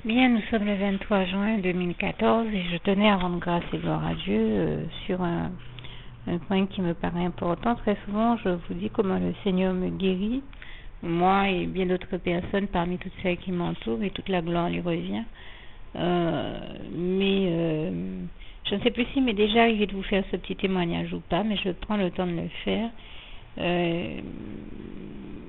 Bien, nous sommes le 23 juin 2014 et je tenais à rendre grâce et gloire à Dieu sur un point qui me paraît important. Très souvent, je vous dis comment le Seigneur me guérit, moi et bien d'autres personnes parmi toutes celles qui m'entourent, et toute la gloire lui revient. Je ne sais plus s'il m'est déjà arrivé de vous faire ce petit témoignage ou pas, mais je prends le temps de le faire.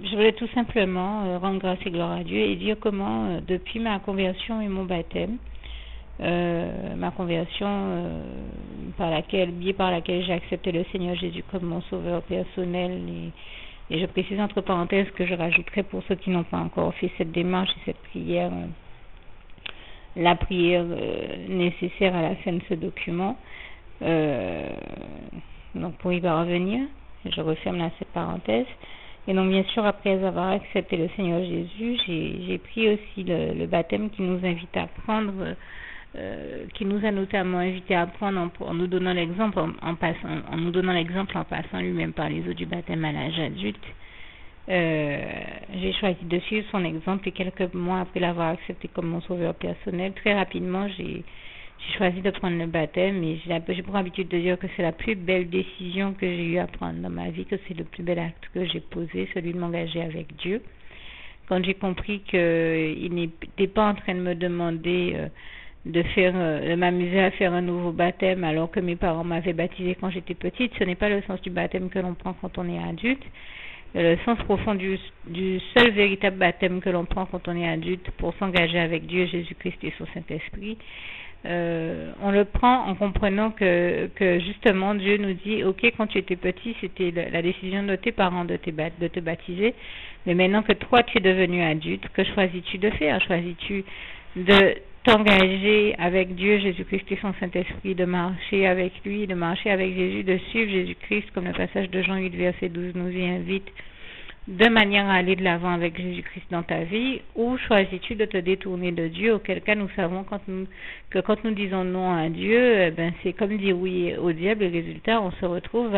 Je voulais tout simplement rendre grâce et gloire à Dieu et dire comment, depuis ma conversion et mon baptême, ma conversion par laquelle j'ai accepté le Seigneur Jésus comme mon sauveur personnel, et je précise entre parenthèses que je rajouterai pour ceux qui n'ont pas encore fait cette démarche et cette prière, la prière nécessaire à la fin de ce document, donc pour y parvenir. Je referme cette parenthèse. Et donc, bien sûr, après avoir accepté le Seigneur Jésus, j'ai pris aussi le baptême qui nous invite à prendre, qui nous a notamment invité à prendre en nous donnant l'exemple en passant lui-même par les eaux du baptême à l'âge adulte. J'ai choisi de suivre son exemple, et quelques mois après l'avoir accepté comme mon sauveur personnel, très rapidement, j'ai choisi de prendre le baptême, et j'ai pour habitude de dire que c'est la plus belle décision que j'ai eu à prendre dans ma vie, que c'est le plus bel acte que j'ai posé, celui de m'engager avec Dieu. Quand j'ai compris qu'il n'était pas en train de me demander de m'amuser à faire un nouveau baptême alors que mes parents m'avaient baptisé quand j'étais petite, ce n'est pas le sens du baptême que l'on prend quand on est adulte. Le sens profond du seul véritable baptême que l'on prend quand on est adulte pour s'engager avec Dieu, Jésus-Christ et son Saint-Esprit, on le prend en comprenant que justement Dieu nous dit: ok, quand tu étais petit, c'était la décision de tes parents de te baptiser, mais maintenant que toi tu es devenu adulte, que choisis-tu de faire? Choisis-tu de t'engager avec Dieu, Jésus-Christ et son Saint-Esprit, de marcher avec lui, de marcher avec Jésus, de suivre Jésus-Christ, comme le passage de Jean 8, verset 12 nous y invite, de manière à aller de l'avant avec Jésus-Christ dans ta vie? Ou choisis-tu de te détourner de Dieu, auquel cas nous savons que quand nous disons non à Dieu, c'est comme dire oui au diable, et résultat, on se retrouve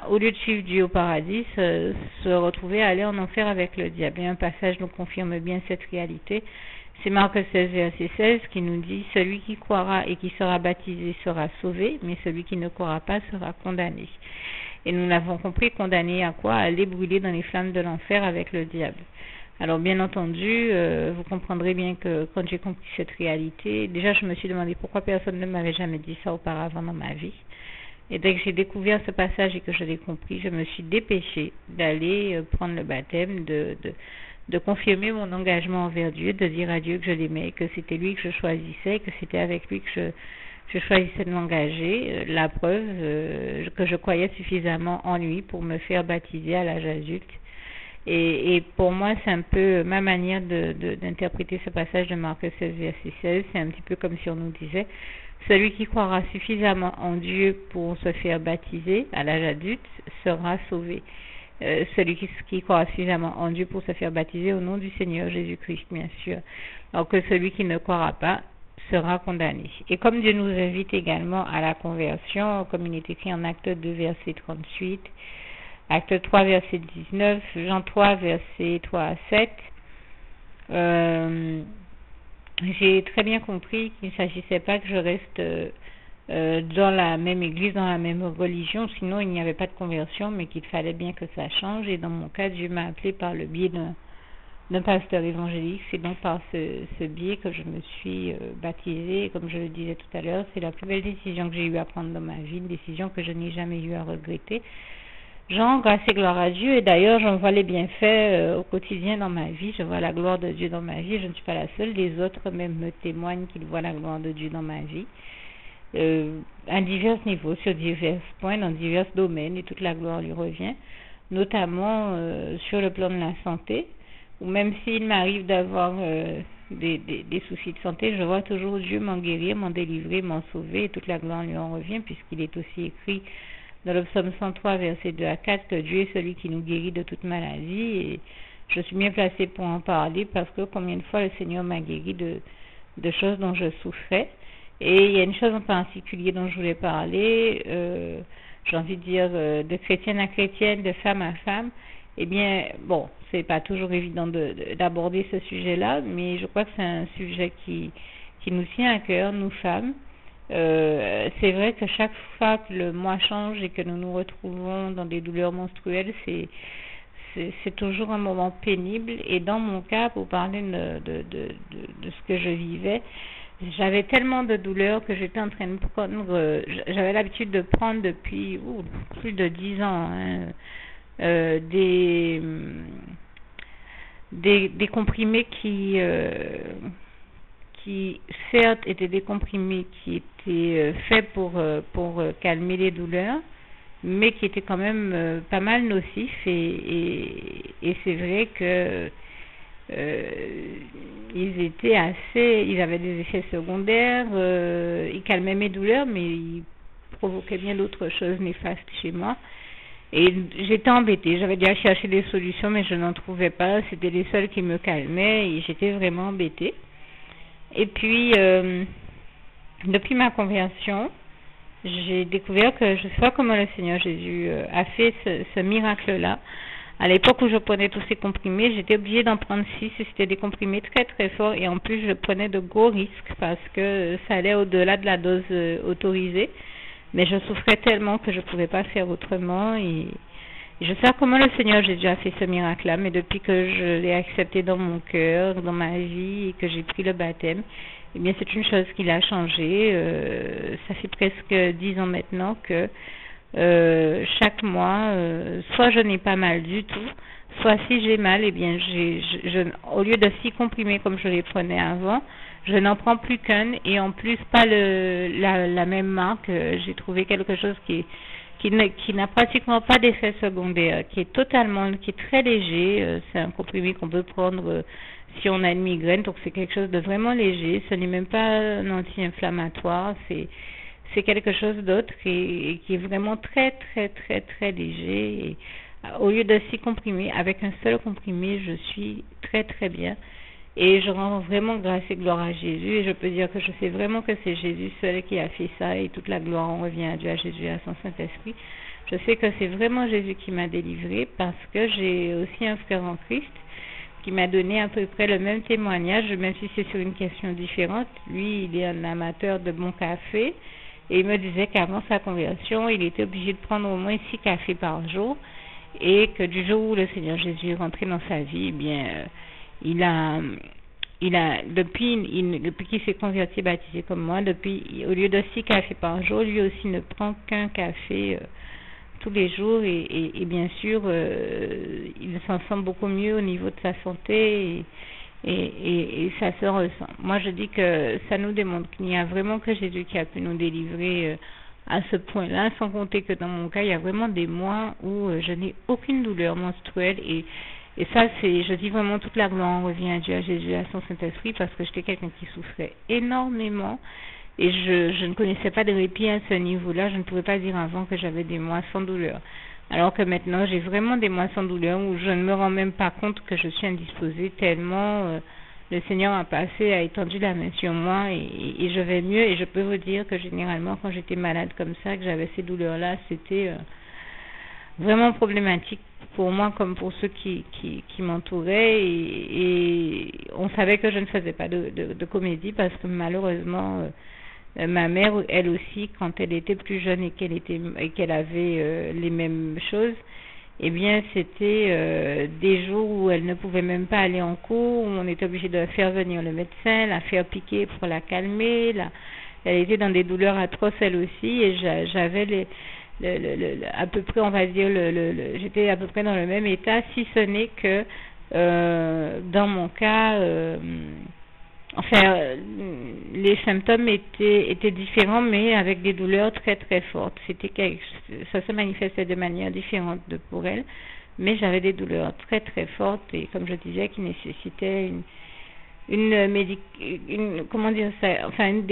au lieu de suivre Dieu au paradis, se retrouver à aller en enfer avec le diable. Et un passage nous confirme bien cette réalité. C'est Marc 16, verset 16 qui nous dit: celui qui croira et qui sera baptisé sera sauvé, mais celui qui ne croira pas sera condamné. Et nous l'avons compris, condamné à quoi? À aller brûler dans les flammes de l'enfer avec le diable. Alors bien entendu, vous comprendrez bien que quand j'ai compris cette réalité, déjà je me suis demandé pourquoi personne ne m'avait jamais dit ça auparavant dans ma vie. Et dès que j'ai découvert ce passage et que je l'ai compris, je me suis dépêchée d'aller prendre le baptême, de confirmer mon engagement envers Dieu, de dire à Dieu que je l'aimais, que c'était lui que je choisissais, que c'était avec lui que je choisissais de m'engager. La preuve que je croyais suffisamment en lui pour me faire baptiser à l'âge adulte. Et pour moi, c'est un peu ma manière d'interpréter ce passage de Marc 16, verset 16. C'est un petit peu comme si on nous disait: celui qui croira suffisamment en Dieu pour se faire baptiser à l'âge adulte sera sauvé. Celui qui croira suffisamment en Dieu pour se faire baptiser au nom du Seigneur Jésus-Christ, bien sûr. Alors que celui qui ne croira pas sera condamné. Et comme Dieu nous invite également à la conversion, comme il est écrit en Acte 2, verset 38, Acte 3, verset 19, Jean 3, verset 3 à 7, j'ai très bien compris qu'il ne s'agissait pas que je reste dans la même église, dans la même religion, sinon il n'y avait pas de conversion, mais qu'il fallait bien que ça change. Et dans mon cas, Dieu m'a appelé par le biais d'un pasteur évangélique. C'est donc par ce biais que je me suis baptisée. Et comme je le disais tout à l'heure, c'est la plus belle décision que j'ai eu à prendre dans ma vie, une décision que je n'ai jamais eu à regretter. J'en grâce et gloire à Dieu, et d'ailleurs j'en vois les bienfaits au quotidien dans ma vie. Je vois la gloire de Dieu dans ma vie. Je ne suis pas la seule, les autres même me témoignent qu'ils voient la gloire de Dieu dans ma vie, à divers niveaux, sur divers points, dans divers domaines, et toute la gloire lui revient, notamment sur le plan de la santé, ou même s'il m'arrive d'avoir des soucis de santé, je vois toujours Dieu m'en guérir, m'en délivrer, m'en sauver, et toute la gloire lui en revient, puisqu'il est aussi écrit dans le psaume 103, verset 2 à 4, que Dieu est celui qui nous guérit de toute maladie. Et je suis bien placée pour en parler, parce que combien de fois le Seigneur m'a guéri de choses dont je souffrais. Et il y a une chose en particulier dont je voulais parler, j'ai envie de dire de chrétienne à chrétienne, de femme à femme, eh bien, bon, c'est pas toujours évident d'aborder ce sujet-là, mais je crois que c'est un sujet qui nous tient à cœur, nous femmes. C'est vrai que chaque fois que le mois change et que nous nous retrouvons dans des douleurs menstruelles, c'est toujours un moment pénible. Et dans mon cas, pour parler de ce que je vivais, j'avais tellement de douleurs que j'étais en train de prendre, j'avais l'habitude de prendre depuis plus de 10 ans, hein, des comprimés qui certes étaient des comprimés qui étaient faits pour calmer les douleurs, mais qui étaient quand même pas mal nocifs et c'est vrai que ils avaient des effets secondaires, ils calmaient mes douleurs, mais ils provoquaient bien d'autres choses néfastes chez moi. Et j'étais embêtée, j'avais déjà cherché des solutions, mais je n'en trouvais pas, c'était les seuls qui me calmaient et j'étais vraiment embêtée. Et puis, depuis ma conversion, j'ai découvert que je sais pas comment le Seigneur Jésus a fait ce miracle-là. À l'époque où je prenais tous ces comprimés, j'étais obligée d'en prendre 6 et c'était des comprimés très très forts et en plus je prenais de gros risques parce que ça allait au-delà de la dose autorisée. Mais je souffrais tellement que je ne pouvais pas faire autrement et je sais pas comment le Seigneur Jésus a fait ce miracle-là, mais depuis que je l'ai accepté dans mon cœur, dans ma vie et que j'ai pris le baptême, eh bien c'est une chose qui l'a changé. Ça fait presque 10 ans maintenant que chaque mois, soit je n'ai pas mal du tout, soit si j'ai mal, eh bien au lieu de 6 comprimés comme je les prenais avant, je n'en prends plus qu'un et en plus pas la même marque. J'ai trouvé quelque chose qui n'a pratiquement pas d'effet secondaire, qui est très léger. C'est un comprimé qu'on peut prendre si on a une migraine, donc c'est quelque chose de vraiment léger. Ce n'est même pas un anti-inflammatoire, c'est quelque chose d'autre et qui est vraiment très très très très léger. Et, au lieu de 6 comprimés, avec un seul comprimé, je suis très très bien. Et je rends vraiment grâce et gloire à Jésus. Et je peux dire que je sais vraiment que c'est Jésus seul qui a fait ça. Et toute la gloire en revient à Dieu, à Jésus et à son Saint-Esprit. Je sais que c'est vraiment Jésus qui m'a délivrée parce que j'ai aussi un frère en Christ qui m'a donné à peu près le même témoignage, même si c'est sur une question différente. Lui, il est un amateur de bon café. Et il me disait qu'avant sa conversion, il était obligé de prendre au moins 6 cafés par jour. Et que du jour où le Seigneur Jésus est rentré dans sa vie, eh bien... depuis qu'il s'est converti baptisé comme moi, au lieu de 6 cafés par jour, lui aussi ne prend qu'un café tous les jours et bien sûr, il s'en sent beaucoup mieux au niveau de sa santé et ça se ressent. Moi, je dis que ça nous démontre qu'il n'y a vraiment que Jésus qui a pu nous délivrer à ce point-là, sans compter que dans mon cas, il y a vraiment des mois où je n'ai aucune douleur menstruelle et ça, je dis vraiment toute la gloire revient à Dieu, à Jésus, à son Saint-Esprit, parce que j'étais quelqu'un qui souffrait énormément et je ne connaissais pas de répit à ce niveau-là. Je ne pouvais pas dire avant que j'avais des mois sans douleur. Alors que maintenant, j'ai vraiment des mois sans douleur où je ne me rends même pas compte que je suis indisposée tellement le Seigneur a étendu la main sur moi et je vais mieux. Et je peux vous dire que généralement, quand j'étais malade comme ça, que j'avais ces douleurs-là, c'était... vraiment problématique pour moi comme pour ceux qui m'entouraient et on savait que je ne faisais pas de comédie parce que malheureusement ma mère elle aussi quand elle était plus jeune et qu'elle avait les mêmes choses, eh bien c'était des jours où elle ne pouvait même pas aller en cours, où on était obligé de faire venir le médecin, la faire piquer pour la calmer, elle était dans des douleurs atroces elle aussi et j'avais à peu près, on va dire, j'étais à peu près dans le même état, si ce n'est que dans mon cas, les symptômes étaient différents, mais avec des douleurs très très fortes. Ça se manifestait de manière différente pour elle, mais j'avais des douleurs très très fortes et comme je disais, qui nécessitaient des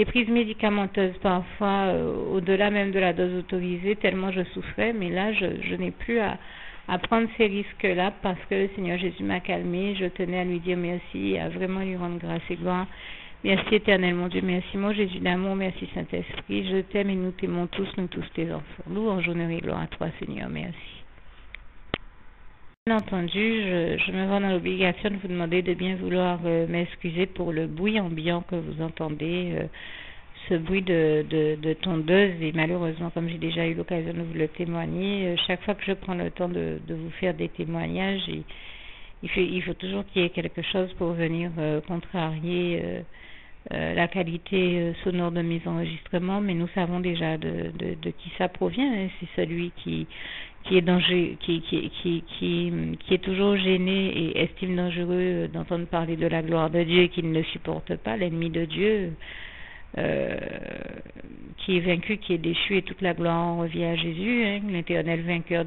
prises médicamenteuses parfois au-delà même de la dose autorisée tellement je souffrais, mais là je n'ai plus à prendre ces risques-là parce que le Seigneur Jésus m'a calmé. Je tenais à lui dire merci et à vraiment lui rendre grâce et gloire. Merci éternel mon Dieu, merci mon Jésus d'amour, merci Saint-Esprit, je t'aime et nous t'aimons tous, nous tous tes enfants. Louange, honneur et gloire à toi Seigneur, merci. Bien entendu, je me vois dans l'obligation de vous demander de bien vouloir m'excuser pour le bruit ambiant que vous entendez, ce bruit de tondeuse. Et malheureusement, comme j'ai déjà eu l'occasion de vous le témoigner, chaque fois que je prends le temps de vous faire des témoignages, il faut toujours qu'il y ait quelque chose pour venir contrarier la qualité sonore de mes enregistrements, mais nous savons déjà de qui ça provient. Hein. C'est celui qui est danger, qui est toujours gêné et estime dangereux d'entendre parler de la gloire de Dieu et qui ne le supporte pas, l'ennemi de Dieu, qui est vaincu, qui est déchu, et toute la gloire en revient à Jésus, hein, l'éternel vainqueur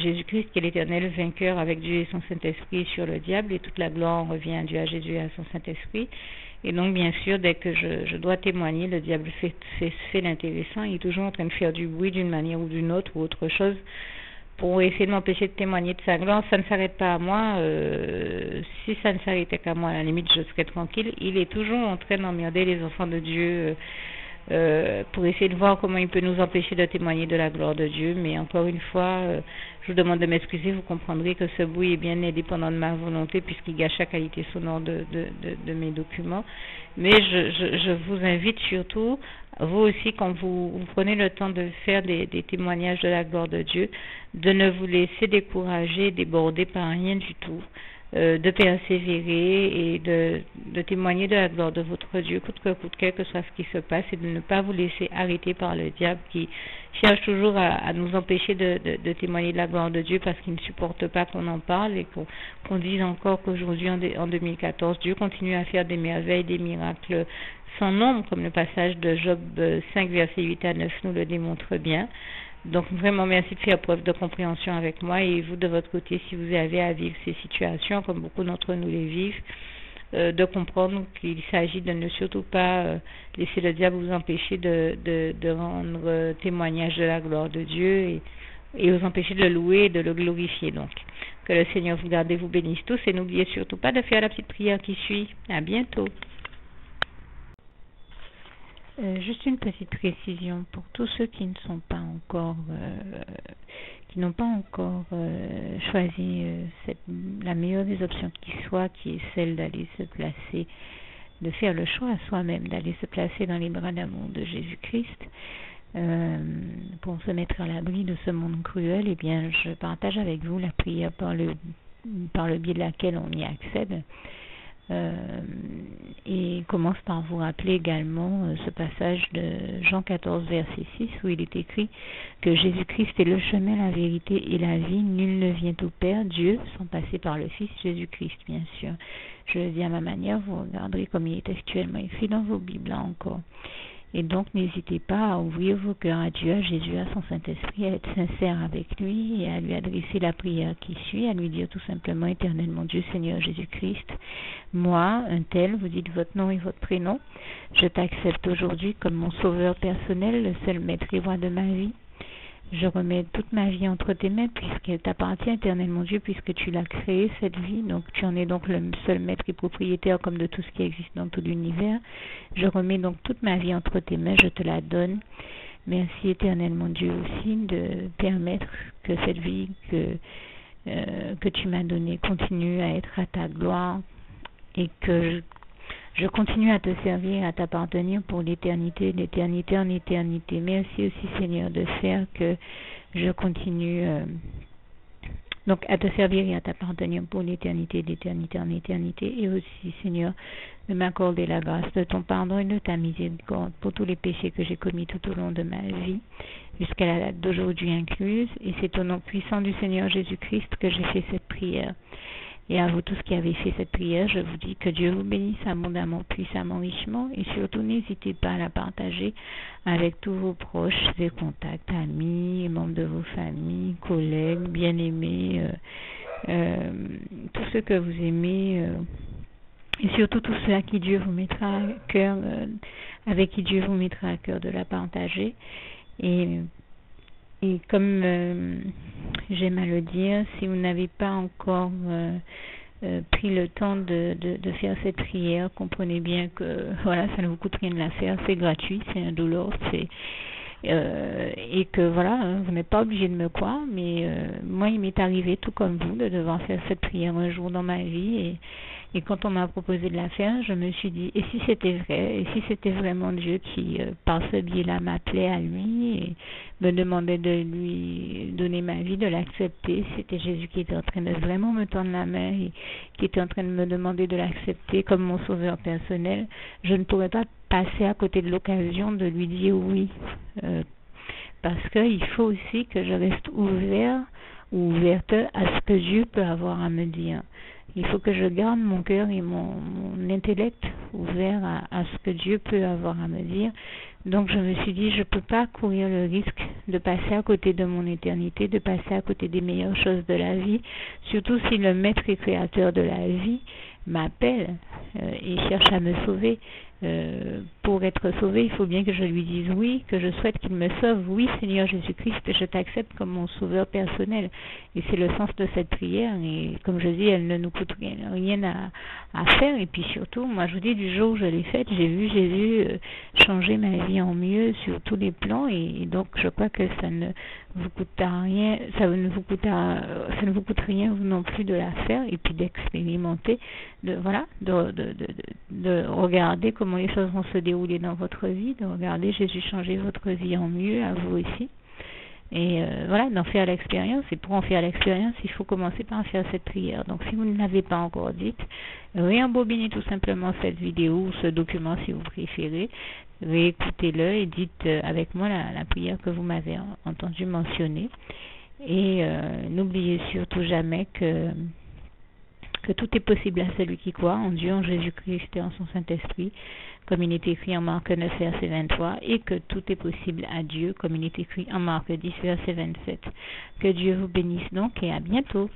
Jésus-Christ qui est l'éternel vainqueur avec Dieu et son Saint-Esprit sur le diable, et toute la gloire en revient à Dieu, à Jésus et à son Saint-Esprit. Et donc, bien sûr, dès que je dois témoigner, le diable fait l'intéressant. Il est toujours en train de faire du bruit d'une manière ou d'une autre, ou autre chose, pour essayer de m'empêcher de témoigner de sa gloire. Ça ne s'arrête pas à moi. Si ça ne s'arrêtait qu'à moi, à la limite, je serais tranquille. Il est toujours en train d'emmerder les enfants de Dieu pour essayer de voir comment il peut nous empêcher de témoigner de la gloire de Dieu. Mais encore une fois, je vous demande de m'excuser. Vous comprendrez que ce bruit est bien indépendant de ma volonté, puisqu'il gâche la qualité sonore de mes documents. Mais je vous invite surtout, vous aussi, quand vous prenez le temps de faire des témoignages de la gloire de Dieu, de ne vous laisser décourager, déborder par rien du tout, de persévérer et de témoigner de la gloire de votre Dieu, coûte quel que soit ce qui se passe, et de ne pas vous laisser arrêter par le diable qui cherche toujours à nous empêcher de témoigner de la gloire de Dieu, parce qu'il ne supporte pas qu'on en parle et qu'on dise encore qu'aujourd'hui, en 2014, Dieu continue à faire des merveilles, des miracles sans nombre, comme le passage de Job 5, versets 8 à 9 nous le démontre bien. Donc vraiment merci de faire preuve de compréhension avec moi, et vous de votre côté, si vous avez à vivre ces situations comme beaucoup d'entre nous les vivent, de comprendre qu'il s'agit de ne surtout pas laisser le diable vous empêcher de rendre témoignage de la gloire de Dieu, et vous empêcher de le louer et de le glorifier. Donc que le Seigneur vous garde et vous bénisse tous, et n'oubliez surtout pas de faire la petite prière qui suit. À bientôt. Juste une petite précision pour tous ceux qui ne sont pas encore, qui n'ont pas encore choisi la meilleure des options qui soit, qui est celle d'aller se placer, de faire le choix à soi-même, d'aller se placer dans les bras d'amour de Jésus-Christ, pour se mettre à l'abri de ce monde cruel. Eh bien, je partage avec vous la prière par le biais de laquelle on y accède. Et commence par vous rappeler également ce passage de Jean 14, verset 6, où il est écrit que Jésus-Christ est le chemin, la vérité et la vie. Nul ne vient au Père, Dieu, sans passer par le Fils Jésus-Christ, bien sûr. Je le dis à ma manière, vous regarderez comme il est actuellement écrit dans vos Bibles, là encore. Et donc, n'hésitez pas à ouvrir vos cœurs à Dieu, à Jésus, à son Saint-Esprit, à être sincère avec lui et à lui adresser la prière qui suit, à lui dire tout simplement: Éternel mon Dieu, Seigneur Jésus-Christ, moi, un tel, vous dites votre nom et votre prénom, je t'accepte aujourd'hui comme mon sauveur personnel, le seul maître et roi de ma vie. Je remets toute ma vie entre tes mains, puisqu'elle t'appartient, Éternel mon Dieu, puisque tu l'as créée, cette vie. Donc tu en es donc le seul maître et propriétaire comme de tout ce qui existe dans tout l'univers. Je remets donc toute ma vie entre tes mains, je te la donne. Merci, Éternel mon Dieu, aussi de permettre que cette vie que tu m'as donnée continue à être à ta gloire, et que je continue à te servir, à t'appartenir pour l'éternité, d'éternité en éternité. Merci aussi, Seigneur, de faire que je continue donc à te servir et à t'appartenir pour l'éternité, d'éternité en éternité. Et aussi, Seigneur, de m'accorder la grâce de ton pardon et de ta miséricorde pour tous les péchés que j'ai commis tout au long de ma vie, jusqu'à la date d'aujourd'hui incluse. Et c'est au nom puissant du Seigneur Jésus-Christ que j'ai fait cette prière. Et à vous tous qui avez fait cette prière, je vous dis que Dieu vous bénisse abondamment, puissamment, richement, et surtout n'hésitez pas à la partager avec tous vos proches et contacts, amis, membres de vos familles, collègues, bien-aimés, tous ceux que vous aimez, et surtout tous ceux à qui Dieu vous mettra à cœur, avec qui Dieu vous mettra à cœur de la partager. Et comme j'aime à le dire, si vous n'avez pas encore pris le temps de faire cette prière, comprenez bien que voilà, ça ne vous coûte rien de la faire, c'est gratuit, c'est indolore, et que voilà, vous n'êtes pas obligé de me croire, mais moi il m'est arrivé tout comme vous de devoir faire cette prière un jour dans ma vie, et quand on m'a proposé de la faire, je me suis dit, et si c'était vrai, et si c'était vraiment Dieu qui, par ce biais-là, m'appelait à lui et me demandait de lui donner ma vie, de l'accepter, c'était Jésus qui était en train de vraiment me tendre la main et qui était en train de me demander de l'accepter comme mon sauveur personnel, je ne pourrais pas passer à côté de l'occasion de lui dire oui. Parce qu'il faut aussi que je reste ouvert ou ouverte à ce que Dieu peut avoir à me dire. Il faut que je garde mon cœur et mon intellect ouvert à ce que Dieu peut avoir à me dire. Donc je me suis dit, je ne peux pas courir le risque de passer à côté de mon éternité, de passer à côté des meilleures choses de la vie, surtout si le maître et créateur de la vie m'appelle et cherche à me sauver. Pour être sauvé, il faut bien que je lui dise oui, que je souhaite qu'il me sauve. Oui, Seigneur Jésus-Christ, je t'accepte comme mon sauveur personnel. Et c'est le sens de cette prière. Et comme je dis, elle ne nous coûte rien à faire. Et puis surtout, moi je vous dis, du jour où je l'ai faite, j'ai vu Jésus changer ma vie en mieux sur tous les plans. Et donc je crois que ça ne vous coûte rien, ça ne vous coûte rien vous non plus de la faire et puis d'expérimenter, de regarder comment les choses vont se dérouler dans votre vie, de regarder Jésus changer votre vie en mieux, à vous aussi. Et d'en faire l'expérience. Et pour en faire l'expérience, il faut commencer par faire cette prière. Donc si vous ne l'avez pas encore dite, réembobinez tout simplement cette vidéo ou ce document si vous préférez, réécoutez-le et dites avec moi la prière que vous m'avez entendu mentionner. Et n'oubliez surtout jamais que tout est possible à celui qui croit en Dieu, en Jésus-Christ et en son Saint-Esprit, comme il est écrit en Marc 9, verset 23, et que tout est possible à Dieu, comme il est écrit en Marc 10, verset 27. Que Dieu vous bénisse donc et à bientôt.